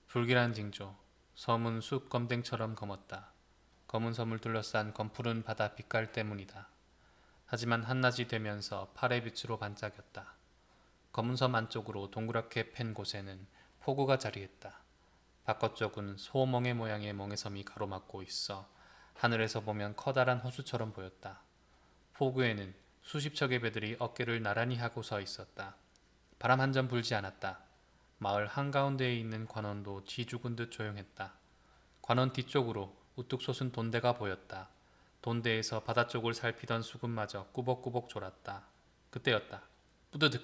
불길한 징조. 섬은 숲 검댕처럼 검었다. 검은 섬을 둘러싼 검푸른 바다 빛깔 때문이다. 하지만 한낮이 되면서 팔의 빛으로 반짝였다. 검은 섬 안쪽으로 동그랗게 팬 곳에는 폭우가 자리했다. 바깥쪽은 소멍에 모양의 멍에섬이 가로막고 있어 하늘에서 보면 커다란 호수처럼 보였다. 폭우에는 수십 척의 배들이 어깨를 나란히 하고 서 있었다. 바람 한 점 불지 않았다. 마을 한가운데에 있는 관원도 쥐 죽은 듯 조용했다. 관원 뒤쪽으로 우뚝 솟은 돈대가 보였다. 돈대에서 바다 쪽을 살피던 수군마저 꾸벅꾸벅 졸았다. 그때였다. 뿌드득!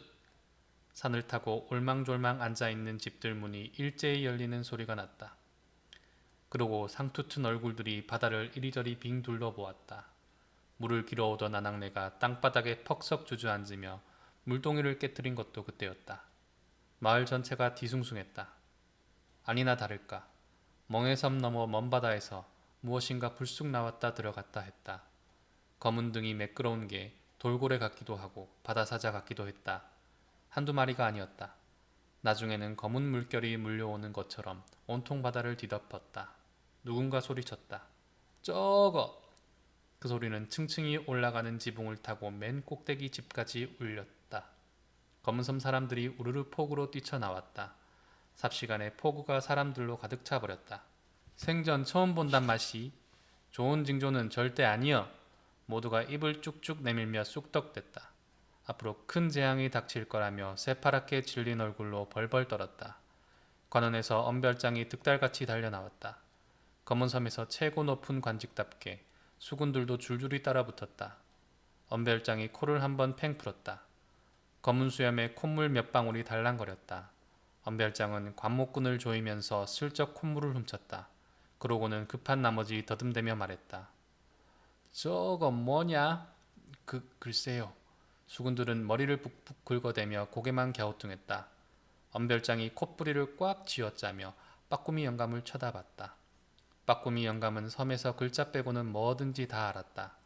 산을 타고 올망졸망 앉아있는 집들 문이 일제히 열리는 소리가 났다. 그러고 상투튼 얼굴들이 바다를 이리저리 빙 둘러보았다. 물을 길어오던 나낙네가 땅바닥에 퍽석 주저앉으며 물동이를 깨뜨린 것도 그때였다. 마을 전체가 뒤숭숭했다. 아니나 다를까 멍에섬 너머 먼 바다에서 무엇인가 불쑥 나왔다 들어갔다 했다. 검은 등이 매끄러운 게 돌고래 같기도 하고 바다사자 같기도 했다. 한두 마리가 아니었다. 나중에는 검은 물결이 물려오는 것처럼 온통 바다를 뒤덮었다. 누군가 소리쳤다. 저거! 그 소리는 층층이 올라가는 지붕을 타고 맨 꼭대기 집까지 울렸다. 검은섬 사람들이 우르르 폭우로 뛰쳐나왔다. 삽시간에 폭우가 사람들로 가득 차버렸다. 생전 처음 본단 맛이 좋은 징조는 절대 아니여. 모두가 입을 쭉쭉 내밀며 쑥덕댔다. 앞으로 큰 재앙이 닥칠 거라며 새파랗게 질린 얼굴로 벌벌 떨었다. 관원에서 엄별장이 득달같이 달려나왔다. 검은섬에서 최고 높은 관직답게 수군들도 줄줄이 따라붙었다. 엄별장이 코를 한번 팽 풀었다. 검은 수염에 콧물 몇 방울이 달랑거렸다. 엄별장은 관목군을 조이면서 슬쩍 콧물을 훔쳤다. 그러고는 급한 나머지 더듬대며 말했다. 저거 뭐냐? 글쎄요. 수군들은 머리를 북북 긁어대며 고개만 갸우뚱했다. 엄별장이 콧부리를 꽉 쥐어짜며 빠꾸미 영감을 쳐다봤다. 빠꾸미 영감은 섬에서 글자 빼고는 뭐든지 다 알았다.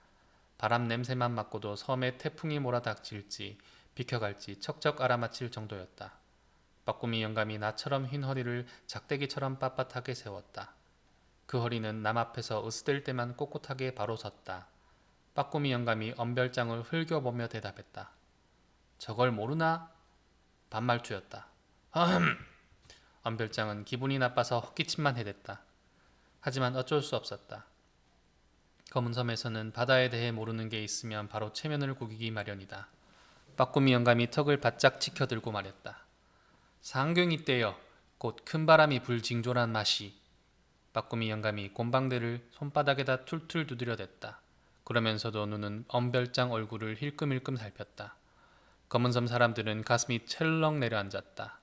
바람 냄새만 맡고도 섬에 태풍이 몰아닥칠지 비켜갈지 척척 알아맞힐 정도였다. 빠꾸미 영감이 나처럼 흰 허리를 작대기처럼 빳빳하게 세웠다. 그 허리는 남 앞에서 으스댈 때만 꼿꼿하게 바로 섰다. 빠꾸미 영감이 엄별장을 흘겨보며 대답했다. 저걸 모르나? 반말투였다. 엄별장은 기분이 나빠서 헛기침만 해댔다. 하지만 어쩔 수 없었다. 검은섬에서는 바다에 대해 모르는 게 있으면 바로 체면을 구기기 마련이다. 빠꾸미 영감이 턱을 바짝 치켜들고 말했다. 상경이 떼여 곧 큰 바람이 불 징조란 맛이. 빠꾸미 영감이 곰방대를 손바닥에다 툴툴 두드려댔다. 그러면서도 눈은 엄별장 얼굴을 힐끔힐끔 살폈다. 검은섬 사람들은 가슴이 철렁 내려앉았다.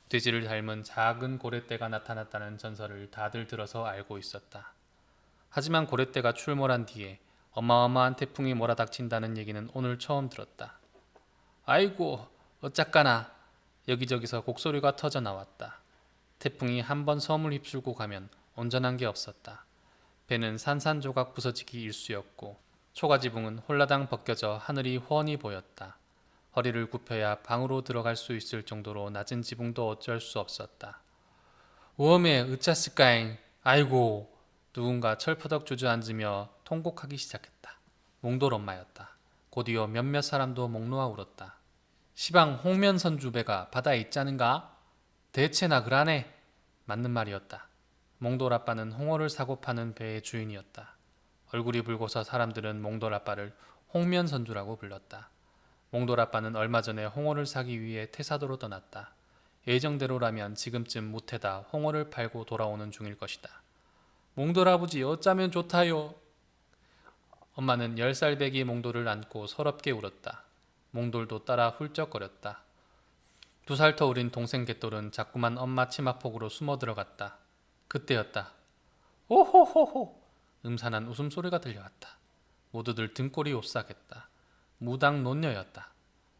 돼지를 닮은 작은 고래떼가 나타났다는 전설을 다들 들어서 알고 있었다. 하지만 고래떼가 출몰한 뒤에 어마어마한 태풍이 몰아닥친다는 얘기는 오늘 처음 들었다. 아이고 어쩌까나. 여기저기서 곡소리가 터져 나왔다. 태풍이 한번 섬을 휩쓸고 가면 온전한 게 없었다. 배는 산산조각 부서지기 일쑤였고 초가지붕은 홀라당 벗겨져 하늘이 훤히 보였다. 허리를 굽혀야 방으로 들어갈 수 있을 정도로 낮은 지붕도 어쩔 수 없었다. 웜에 으짜스까잉. 아이고. 누군가 철퍼덕 주저앉으며 통곡하기 시작했다. 몽돌 엄마였다. 곧이어 몇몇 사람도 목 놓아 울었다. 시방 홍면선주배가 바다에 있자는가? 대체나 그라네. 맞는 말이었다. 몽돌 아빠는 홍어를 사고 파는 배의 주인이었다. 얼굴이 붉어서 사람들은 몽돌 아빠를 홍면선주라고 불렀다. 몽돌 아빠는 얼마 전에 홍어를 사기 위해 태사도로 떠났다. 예정대로라면 지금쯤 무태다 홍어를 팔고 돌아오는 중일 것이다. 몽돌 아버지 어쩌면 좋다요. 엄마는 10살 배기 몽돌을 안고 서럽게 울었다. 몽돌도 따라 훌쩍거렸다. 2살 더 어린 동생 개돌은 자꾸만 엄마 치마폭으로 숨어 들어갔다. 그때였다. 오호호호. 음산한 웃음소리가 들려왔다. 모두들 등골이 오싹했다. 무당 논녀였다.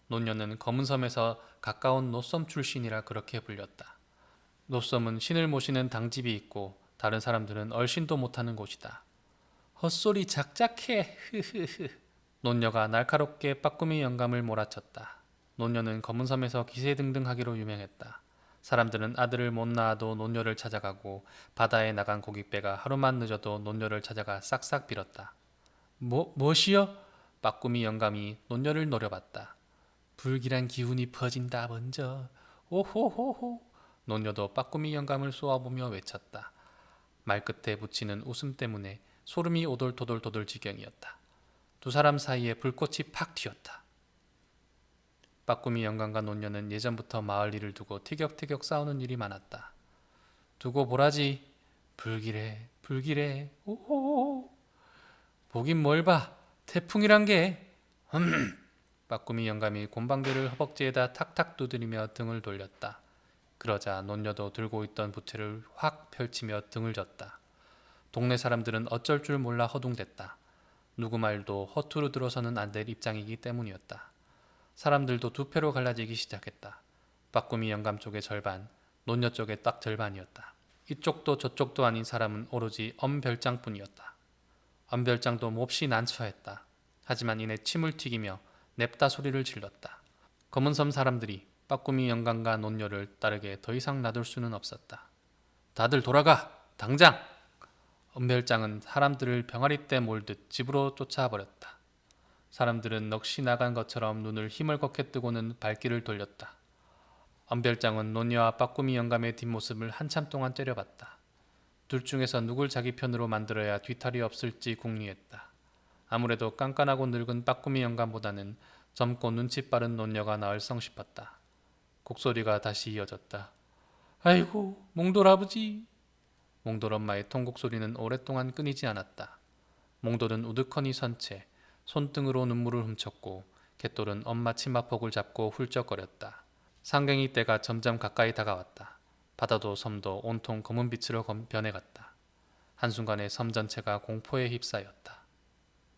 논녀는 검은섬에서 가까운 노섬 출신이라 그렇게 불렸다. 노섬은 신을 모시는 당집이 있고 다른 사람들은 얼씬도 못하는 곳이다. 헛소리 작작해. 흐흐흐. 논녀가 날카롭게 빠꾸미 영감을 몰아쳤다. 논녀는 검은섬에서 기세등등하기로 유명했다. 사람들은 아들을 못 낳아도 논녀를 찾아가고 바다에 나간 고깃배가 하루만 늦어도 논녀를 찾아가 싹싹 빌었다. 뭐시여? 빠꾸미 영감이 논녀를 노려봤다. 불길한 기운이 퍼진다 먼저. 오호호호. 논녀도 빠꾸미 영감을 쏘아보며 외쳤다. 말끝에 붙이는 웃음 때문에 소름이 오돌토돌토돌 지경이었다. 두 사람 사이에 불꽃이 팍 튀었다. 빠꾸미 영감과 논녀는 예전부터 마을 일을 두고 티격태격 싸우는 일이 많았다. 두고 보라지. 불길해 불길해. 오호. 보긴 뭘 봐. 태풍이란 게. 빠꾸미 영감이 곰방대를 허벅지에다 탁탁 두드리며 등을 돌렸다. 그러자 논녀도 들고 있던 부채를 확 펼치며 등을 졌다. 동네 사람들은 어쩔 줄 몰라 허둥댔다. 누구 말도 허투루 들어서는 안 될 입장이기 때문이었다. 사람들도 두 패로 갈라지기 시작했다. 빠꾸미 영감 쪽의 절반, 논녀 쪽의 딱 절반이었다. 이쪽도 저쪽도 아닌 사람은 오로지 엄별장뿐이었다. 엄별장도 몹시 난처했다. 하지만 이내 침을 튀기며 냅다 소리를 질렀다. 검은섬 사람들이 빠꾸미 영감과 논녀를 따르게 더 이상 놔둘 수는 없었다. 다들 돌아가! 당장! 엄별장은 사람들을 병아리 떼 몰듯 집으로 쫓아버렸다. 사람들은 넋이 나간 것처럼 눈을 힘을 걷게 뜨고는 발길을 돌렸다. 엄별장은 논녀와 빠꾸미 영감의 뒷모습을 한참 동안 째려봤다. 둘 중에서 누굴 자기 편으로 만들어야 뒤탈이 없을지 궁리했다. 아무래도 깐깐하고 늙은 빠꾸미 영감보다는 젊고 눈치 빠른 논녀가 나을성 싶었다. 곡소리가 다시 이어졌다. 아이고, 몽돌 아버지. 몽돌 엄마의 통곡 소리는 오랫동안 끊이지 않았다. 몽돌은 우두커니 선 채 손등으로 눈물을 훔쳤고 갯돌은 엄마 치마폭을 잡고 훌쩍거렸다. 상갱이 때가 점점 가까이 다가왔다. 바다도 섬도 온통 검은 빛으로 변해갔다. 한순간에 섬 전체가 공포에 휩싸였다.